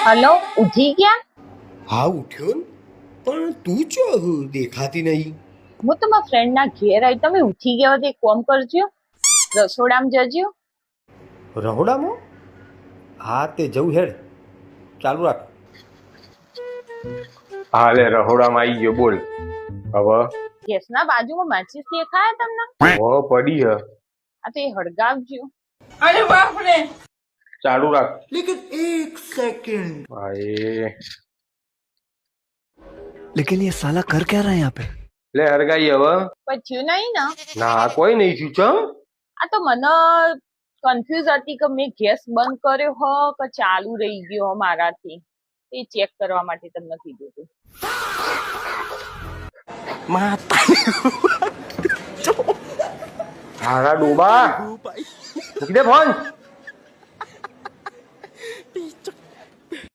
Hello, ઉઠી ગયા? હા ઉઠ્યો ને, પણ તું ચો દેખાતી નહીં. હું તો મારા ફ્રેન્ડ ના ઘેર આવી. તમે ઉઠી ગયા હોય તો એક કામ કરજો, રસોડામાં જજો. રહોડામાં? હા તે જવું હેડ, ચાલુ રાખ. હા લે રહોડામાં આવી ગયો, બોલ હવે. ગેસના બાજુમાં માચીસ દેખાય તમને? પડી હ. આ તો એ હળગાવજો. ચાલુ રાખ. લેકિન એક સેકન્ડ. ભાઈ लेकिन ये साला कर क्या रहा है यहाँ पे? લે હરગાઈ હવે. કોઈ થયું નહીં ને? ના કોઈ નહીં થયું. ચમ આ તો મને કન્ફ્યુઝ હતી કે મેં ગેસ બંધ કર્યો હો કે ચાલુ રહી ગયો હો મારાથી. એ ચેક કરવા માટે તમને કીધું હતું. હારા ડોબા મૂકી દે ફોન.